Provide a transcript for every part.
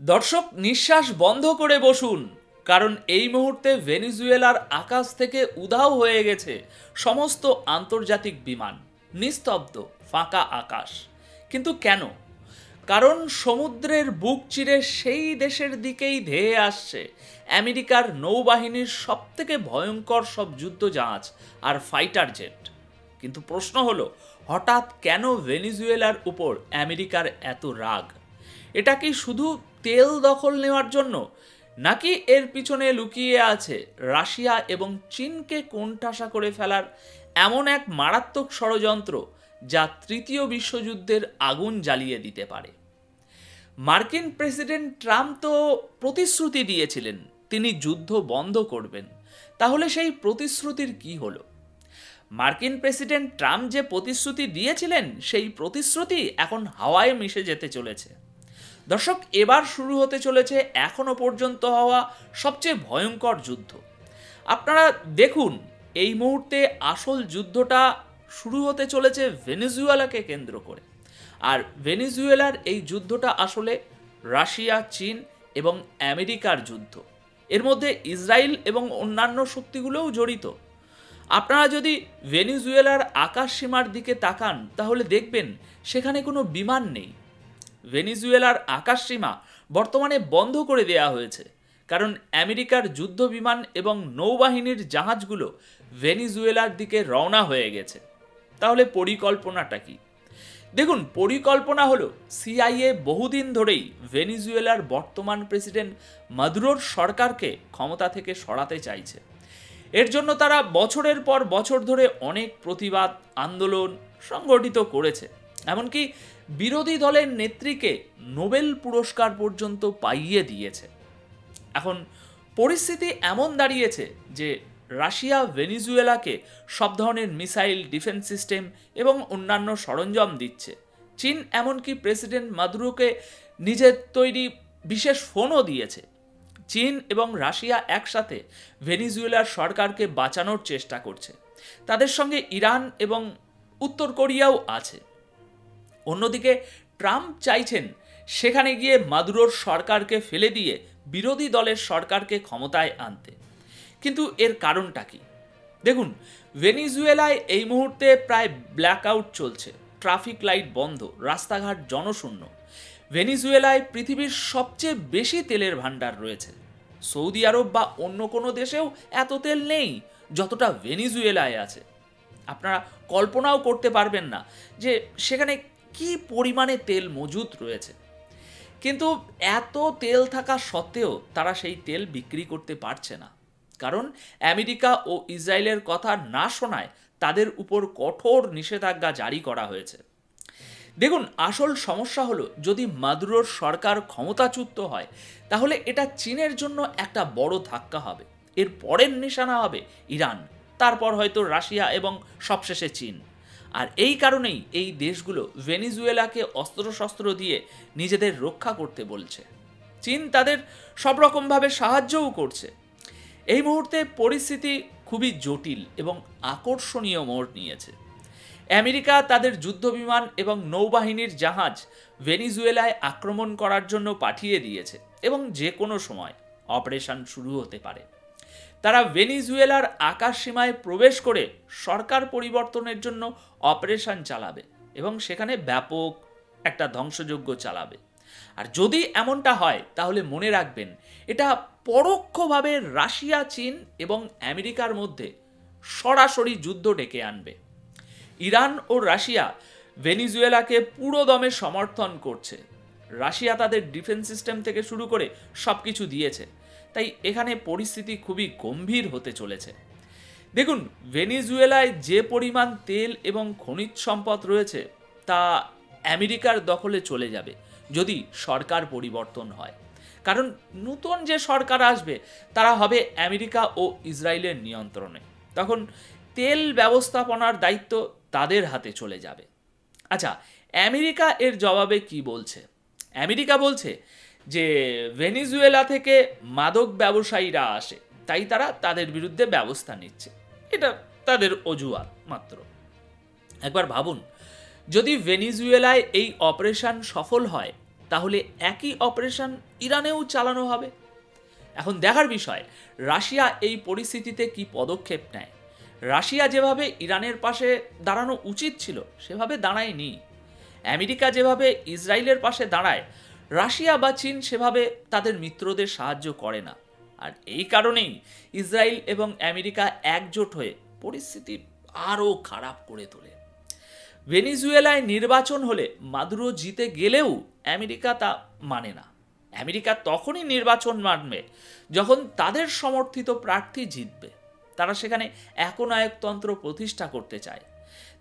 দর্শক নিঃশ্বাস বন্ধ করে বসুন, কারণ এই মুহূর্তে ভেনেজুয়েলার আকাশ থেকে উধাও হয়ে গেছে সমস্ত আন্তর্জাতিক বিমান। নিস্তব্ধ, ফাঁকা আকাশ। কিন্তু কেন? কারণ সমুদ্রের বুক চিরে সেই দেশের দিকেই ধেয়ে আসছে আমেরিকার নৌবাহিনীর সবথেকে ভয়ঙ্কর সব যুদ্ধজাহাজ আর ফাইটার জেট। কিন্তু প্রশ্ন হলো, হঠাৎ কেন ভেনেজুয়েলার উপর আমেরিকার এত রাগ? এটা কি শুধু তেল দখল নেওয়ার জন্য, নাকি এর পিছনে লুকিয়ে আছে রাশিয়া এবং চীনকে কোণঠাসা করে ফেলার এমন এক মারাত্মক ষড়যন্ত্র যা তৃতীয় বিশ্বযুদ্ধের আগুন জ্বালিয়ে দিতে পারে? মার্কিন প্রেসিডেন্ট ট্রাম্প তো প্রতিশ্রুতি দিয়েছিলেন তিনি যুদ্ধ বন্ধ করবেন। তাহলে সেই প্রতিশ্রুতির কি হলো? মার্কিন প্রেসিডেন্ট ট্রাম্প যে প্রতিশ্রুতি দিয়েছিলেন সেই প্রতিশ্রুতি এখন হাওয়ায় মিশে যেতে চলেছে। দর্শক, এবার শুরু হতে চলেছে এখনো পর্যন্ত হওয়া সবচেয়ে ভয়ঙ্কর যুদ্ধ। আপনারা দেখুন, এই মুহূর্তে আসল যুদ্ধটা শুরু হতে চলেছে ভেনেজুয়েলাকে কেন্দ্র করে। আর ভেনেজুয়েলার এই যুদ্ধটা আসলে রাশিয়া, চীন এবং আমেরিকার যুদ্ধ। এর মধ্যে ইসরায়েল এবং অন্যান্য শক্তিগুলোও জড়িত। আপনারা যদি ভেনেজুয়েলার আকাশ সীমার দিকে তাকান তাহলে দেখবেন সেখানে কোনো বিমান নেই। ভেনেজুয়েলার আকাশ সীমা বর্তমানে বন্ধ করে দেওয়া হয়েছে, কারণ আমেরিকার যুদ্ধ বিমান এবং নৌবাহিনীর জাহাজগুলো ভেনেজুয়েলার দিকে রওনা হয়ে গেছে। তাহলে পরিকল্পনাটা কি? দেখুন, পরিকল্পনা হলো সিআইএ বহুদিন ধরেই ভেনেজুয়েলার বর্তমান প্রেসিডেন্ট মাদুরোর সরকারকে ক্ষমতা থেকে সরাতে চাইছে। এর জন্য তারা বছরের পর বছর ধরে অনেক প্রতিবাদ আন্দোলন সংগঠিত করেছে, এমনকি বিরোধী দলের নেত্রীকে নোবেল পুরস্কার পর্যন্ত পাইয়ে দিয়েছে। এখন পরিস্থিতি এমন দাঁড়িয়েছে যে রাশিয়া ভেনেজুয়েলাকে সব ধরনের মিসাইল, ডিফেন্স সিস্টেম এবং অন্যান্য সরঞ্জাম দিচ্ছে। চীন এমনকি প্রেসিডেন্ট মাদুরোকে নিজের তৈরি বিশেষ ফোনও দিয়েছে। চীন এবং রাশিয়া একসাথে ভেনেজুয়েলার সরকারকে বাঁচানোর চেষ্টা করছে। তাদের সঙ্গে ইরান এবং উত্তর কোরিয়াও আছে। অন্যদিকে ট্রাম্প চাইছেন সেখানে গিয়ে মাদুরোর সরকারকে ফেলে দিয়ে বিরোধী দলের সরকারকে ক্ষমতায় আনতে। কিন্তু এর কারণটা কি? দেখুন, ভেনেজুয়েলায় এই মুহূর্তে প্রায় ব্ল্যাকআউট চলছে, ট্রাফিক লাইট বন্ধ, রাস্তাঘাট জনশূন্য। ভেনেজুয়েলায় পৃথিবীর সবচেয়ে বেশি তেলের ভাণ্ডার রয়েছে। সৌদি আরব বা অন্য কোনো দেশেও এত তেল নেই যতটা ভেনেজুয়েলায় আছে। আপনারা কল্পনাও করতে পারবেন না যে সেখানে কি পরিমাণে তেল মজুদ রয়েছে। কিন্তু এত তেল থাকা সত্ত্বেও তারা সেই তেল বিক্রি করতে পারছে না, কারণ আমেরিকা ও ইসরায়েলের কথা না শোনায় তাদের উপর কঠোর নিষেধাজ্ঞা জারি করা হয়েছে। দেখুন, আসল সমস্যা হলো, যদি মাদুরোর সরকার ক্ষমতাচ্যুত হয় তাহলে এটা চীনের জন্য একটা বড় ধাক্কা হবে। এর পরের নিশানা হবে ইরান, তারপর হয়তো রাশিয়া এবং সবশেষে চীন। আর এই কারণেই এই দেশগুলো ভেনেজুয়েলাকে অস্ত্রশস্ত্র দিয়ে নিজেদের রক্ষা করতে বলছে। চীন তাদের সব রকমভাবে সাহায্যও করছে। এই মুহূর্তে পরিস্থিতি খুবই জটিল এবং আকর্ষণীয় মোড় নিয়েছে। আমেরিকা তাদের যুদ্ধবিমান এবং নৌবাহিনীর জাহাজ ভেনেজুয়েলায় আক্রমণ করার জন্য পাঠিয়ে দিয়েছে এবং যে কোনো সময় অপারেশন শুরু হতে পারে। তারা ভেনেজুয়েলার আকাশ সীমায় প্রবেশ করে সরকার পরিবর্তনের জন্য অপারেশন চালাবে এবং সেখানে ব্যাপক একটা ধ্বংসযজ্ঞ চালাবে। আর যদি এমনটা হয় তাহলে মনে রাখবেন, এটা পরোক্ষভাবে রাশিয়া, চীন এবং আমেরিকার মধ্যে সরাসরি যুদ্ধ ডেকে আনবে। ইরান ও রাশিয়া ভেনেজুয়েলাকে পুরো দমে সমর্থন করছে। রাশিয়া তাদের ডিফেন্স সিস্টেম থেকে শুরু করে সব কিছু দিয়েছে, তাই এখানে পরিস্থিতি খুবই গম্ভীর হতে চলেছে। দেখুন, ভেনেজুয়েলায় যে পরিমাণ তেল এবং খনিজ সম্পদ রয়েছে তা আমেরিকার দখলে চলে যাবে যদি সরকার পরিবর্তন হয়, কারণ নতুন যে সরকার আসবে তারা হবে আমেরিকা ও ইসরায়েলের নিয়ন্ত্রণে। তখন তেল ব্যবস্থাপনার দায়িত্ব তাদের হাতে চলে যাবে। আচ্ছা, আমেরিকা এর জবাবে কি বলছে? আমেরিকা বলছে যে ভেনেজুয়েলা থেকে মাদক ব্যবসায়ীরা আসে, তাই তারা তাদের বিরুদ্ধে ব্যবস্থা নিচ্ছে। এটা তাদের অজুহাত মাত্র। একবার ভাবুন, যদি ভেনেজুয়েলায় এই অপারেশন সফল হয় তাহলে একই অপারেশন ইরানেও চালানো হবে। এখন দেখার বিষয় রাশিয়া এই পরিস্থিতিতে কি পদক্ষেপ নেয়। রাশিয়া যেভাবে ইরানের পাশে দাঁড়ানো উচিত ছিল সেভাবে দাঁড়ায়নি। আমেরিকা যেভাবে ইসরায়েলের পাশে দাঁড়ায়, রাশিয়া বা চীন সেভাবে তাদের মিত্রদের সাহায্য করে না। আর এই কারণেই ইসরায়েল এবং আমেরিকা একজোট হয়ে পরিস্থিতি আরও খারাপ করে তোলে। ভেনিজুয়েলায় নির্বাচন হলে মাদুরো জিতে গেলেও আমেরিকা তা মানে না। আমেরিকা তখনই নির্বাচন মানবে যখন তাদের সমর্থিত প্রার্থী জিতবে। তারা সেখানে একনায়কতন্ত্র প্রতিষ্ঠা করতে চায়।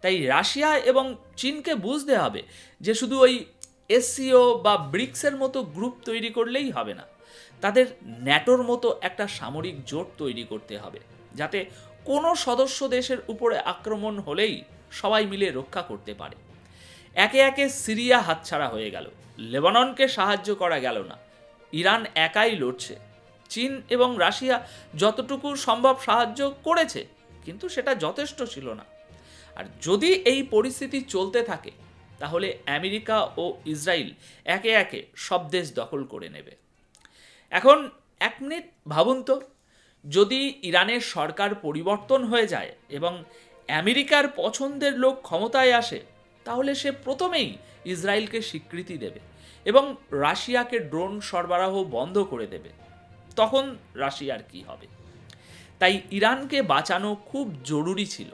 তাই রাশিয়া এবং চীনকে বুঝতে হবে যে শুধু ওই এসসিও বা ব্রিক্সের মতো গ্রুপ তৈরি করলেই হবে না, তাদের ন্যাটোর মতো একটা সামরিক জোট তৈরি করতে হবে, যাতে কোনো সদস্য দেশের উপরে আক্রমণ হলেই সবাই মিলে রক্ষা করতে পারে। একে একে সিরিয়া হাতছাড়া হয়ে গেল, লেবাননকে সাহায্য করা গেল না, ইরান একাই লড়ছে। চীন এবং রাশিয়া যতটুকু সম্ভব সাহায্য করেছে, কিন্তু সেটা যথেষ্ট ছিল না। আর যদি এই পরিস্থিতি চলতে থাকে তাহলে আমেরিকা ও ইসরায়েল একে একে সব দেশ দখল করে নেবে। এখন এক মিনিট ভাবুন তো, যদি ইরানের সরকার পরিবর্তন হয়ে যায় এবং আমেরিকার পছন্দের লোক ক্ষমতায় আসে, তাহলে সে প্রথমেই ইসরায়েলকে স্বীকৃতি দেবে এবং রাশিয়াকে ড্রোন সরবরাহ বন্ধ করে দেবে। তখন রাশিয়ার কি হবে? তাই ইরানকে বাঁচানো খুব জরুরি ছিল,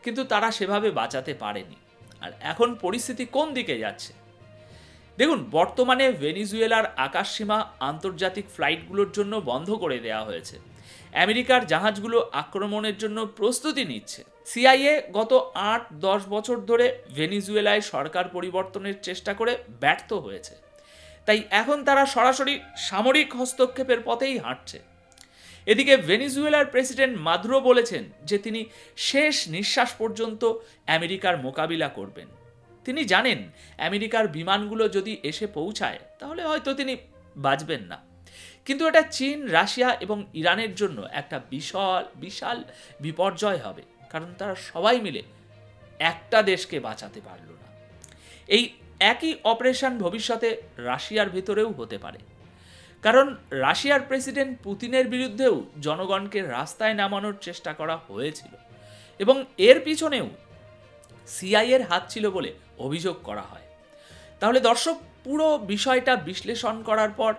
কিন্তু তারা সেভাবে বাঁচাতে পারেনি। আর এখন পরিস্থিতি কোন দিকে যাচ্ছে দেখুন। বর্তমানে ভেনিজুয়েলার আকাশসীমা আন্তর্জাতিক ফ্লাইটগুলোর জন্য বন্ধ করে দেওয়া হয়েছে। আমেরিকার জাহাজগুলো আক্রমণের জন্য প্রস্তুতি নিচ্ছে। সিআইএ গত 8-10 বছর ধরে ভেনিজুয়েলায় সরকার পরিবর্তনের চেষ্টা করে ব্যর্থ হয়েছে। তাই এখন তারা সরাসরি সামরিক হস্তক্ষেপের পথেই হাঁটছে। এদিকে ভেনিজুয়েলার প্রেসিডেন্ট মাদুরো বলেছেন যে তিনি শেষ নিঃশ্বাস পর্যন্ত আমেরিকার মোকাবিলা করবেন। তিনি জানেন আমেরিকার বিমানগুলো যদি এসে পৌঁছায় তাহলে হয়তো তিনি বাঁচবেন না, কিন্তু এটা চীন, রাশিয়া এবং ইরানের জন্য একটা বিশাল বিপর্যয় হবে, কারণ তারা সবাই মিলে একটা দেশকে বাঁচাতে পারল না। এই একই অপারেশন ভবিষ্যতে রাশিয়ার ভেতরেও হতে পারে, কারণ রাশিয়ার প্রেসিডেন্ট পুতিনের বিরুদ্ধেও জনগণকে রাস্তায় নামানোর চেষ্টা করা হয়েছিল এবং এর পিছনেও সিআইএর হাত ছিল বলে অভিযোগ করা হয়। তাহলে দর্শক, পুরো বিষয়টা বিশ্লেষণ করার পর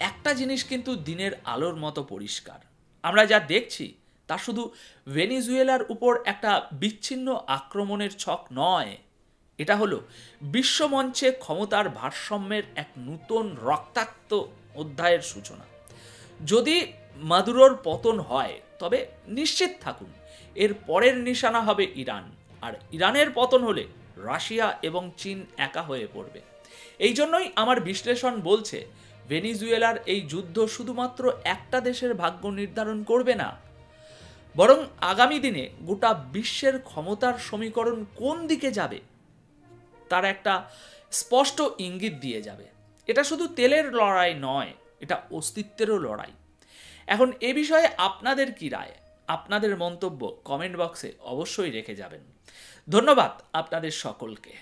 একটা জিনিস কিন্তু দিনের আলোর মতো পরিষ্কার। আমরা যা দেখছি তা শুধু ভেনিজুয়েলার উপর একটা বিচ্ছিন্ন আক্রমণের ছক নয়, এটা হলো বিশ্বমঞ্চে ক্ষমতার ভারসাম্যের এক নতুন রক্তাক্ত অধ্যায়ের সূচনা। যদি মাদুরোর পতন হয় তবে নিশ্চিত থাকুন এর পরের নিশানা হবে ইরান, আর ইরানের পতন হলে রাশিয়া এবং চীন একা হয়ে পড়বে। এই জন্যই আমার বিশ্লেষণ বলছে ভেনিজুয়েলার এই যুদ্ধ শুধুমাত্র একটা দেশের ভাগ্য নির্ধারণ করবে না, বরং আগামী দিনে গোটা বিশ্বের ক্ষমতার সমীকরণ কোন দিকে যাবে তার একটা স্পষ্ট ইঙ্গিত দিয়ে যাবে। এটা শুধু তেলের লড়াই নয়, এটা অস্তিত্বেরও লড়াই। এখন এ বিষয়ে আপনাদের কি রায়? আপনাদের মন্তব্য কমেন্ট বক্সে অবশ্যই রেখে যাবেন। ধন্যবাদ আপনাদের সকলকে।